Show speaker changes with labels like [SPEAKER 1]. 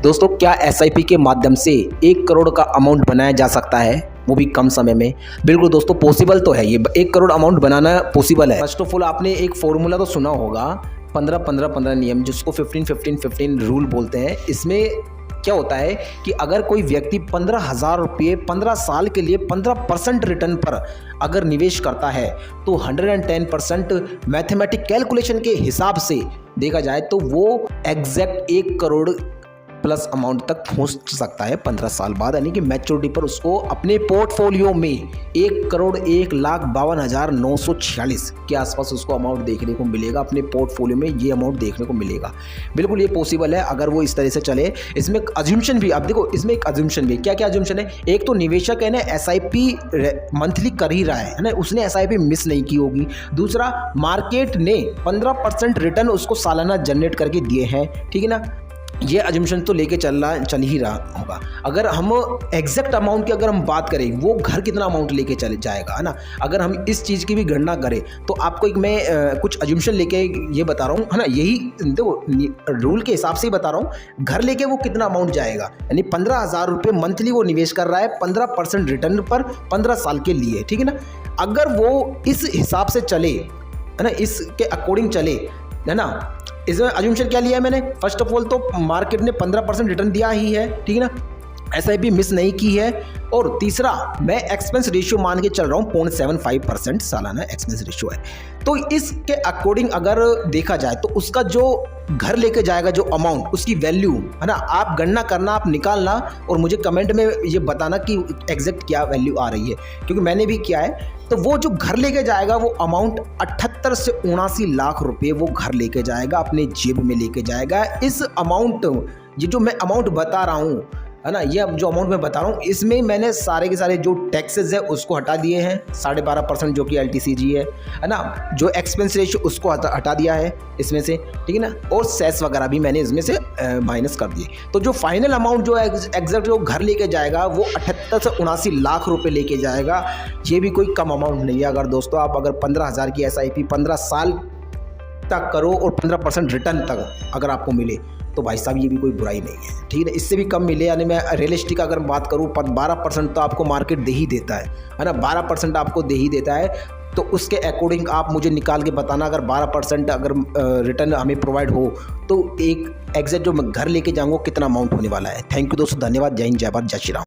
[SPEAKER 1] दोस्तों, क्या एसआईपी के माध्यम से 1 करोड़ का अमाउंट बनाया जा सकता है, वो भी कम समय में? बिल्कुल दोस्तों, पॉसिबल तो है। ये 1 करोड़ अमाउंट बनाना पॉसिबल है। फर्स्ट ऑफ ऑल आपने एक फॉर्मूला तो सुना होगा, 15-15-15 नियम, जिसको 15-15-15 रूल बोलते हैं। इसमें क्या होता है कि अगर कोई व्यक्ति 15,000 रुपये 15 साल के लिए 15% रिटर्न पर अगर निवेश करता है तो 110% मैथमेटिक कैलकुलेशन के हिसाब से देखा जाए तो वो एग्जैक्ट 1 करोड़ प्लस अमाउंट तक पहुंच सकता है 15 साल बाद, यानी कि मैच्योरिटी पर उसको अपने पोर्टफोलियो में 1,51,946 के आसपास उसको अमाउंट देखने को मिलेगा। अपने पोर्टफोलियो में ये अमाउंट देखने को मिलेगा। बिल्कुल ये पॉसिबल है अगर वो इस तरह से चले। इसमें एक अज्यूम्शन भी, अब देखो इसमें एक अज्यूम्शन भी, क्या क्या अज्यूम्शन है? एक तो निवेशक है ना एसआईपी मंथली कर ही रहा है ना, उसने एसआईपी मिस नहीं की होगी। दूसरा, मार्केट ने 15% रिटर्न उसको सालाना जनरेट करके दिए हैं, ठीक है ना। ये अजम्पशन तो लेके चल ही रहा होगा। अगर हम एग्जैक्ट अमाउंट की अगर हम बात करें, वो घर कितना अमाउंट लेके चले जाएगा, है ना, अगर हम इस चीज़ की भी गणना करें तो आपको एक मैं कुछ अजम्पशन लेके ये बता रहा हूँ, है ना, यही देखो रूल के हिसाब से ही बता रहा हूँ। घर लेके वो कितना अमाउंट जाएगा, यानी 15,000 रुपये मंथली वो निवेश कर रहा है 15% रिटर्न पर 15 साल के लिए, ठीक है ना। अगर वो इस हिसाब से चले, है ना, इसके अकॉर्डिंग चले, है ना। इसमें अज्यूम्शन क्या लिया है मैंने? फर्स्ट ऑफ ऑल तो मार्केट ने 15% रिटर्न दिया ही है, ठीक है ना, एसआईपी मिस नहीं की है। और तीसरा, मैं एक्सपेंस रेशियो मान के चल रहा हूँ 0.75% सालाना एक्सपेंस रेशियो है। तो इसके अकॉर्डिंग अगर देखा जाए तो उसका जो घर लेके जाएगा जो अमाउंट, उसकी वैल्यू, है ना, आप गणना करना, आप निकालना और मुझे कमेंट में ये बताना कि एग्जैक्ट क्या वैल्यू आ रही है, क्योंकि मैंने भी किया है। तो वो जो घर लेके जाएगा वो अमाउंट 78 से 79 लाख रुपए वो घर लेके जाएगा, अपने जेब में लेके जाएगा। इस अमाउंट, ये जो मैं अमाउंट बता रहा हूँ, है ना, ये जो अमाउंट मैं बता रहा हूँ, इसमें मैंने सारे के सारे जो टैक्सेस है उसको हटा दिए हैं, 12.5% जो कि LTCG है ना, जो एक्सपेंस रेशियो उसको हटा दिया है इसमें से, ठीक है ना, और सेस वगैरह भी मैंने इसमें से माइनस कर दिए। तो जो फाइनल अमाउंट जो एग्जैक्ट जो घर लेके जाएगा वो 78 से 79 लाख रुपए लेके जाएगा। ये भी कोई कम अमाउंट नहीं है। अगर दोस्तों आप अगर 15,000 की SIP 15 साल तक करो और 15% रिटर्न तक अगर आपको मिले तो भाई साहब ये भी कोई बुराई नहीं है, ठीक है। इससे भी कम मिले, यानी मैं रियलिस्टिक अगर बात करूँ 12% तो आपको मार्केट दे ही देता है ना, 12% आपको दे ही देता है। तो उसके अकॉर्डिंग आप मुझे निकाल के बताना, अगर 12% अगर रिटर्न हमें प्रोवाइड हो तो एक एग्जैक्ट जो मैं घर लेके जाऊँगा कितना अमाउंट होने वाला है। थैंक यू दोस्तों, धन्यवाद। जय हिंद, जय भारत, जय श्री राम।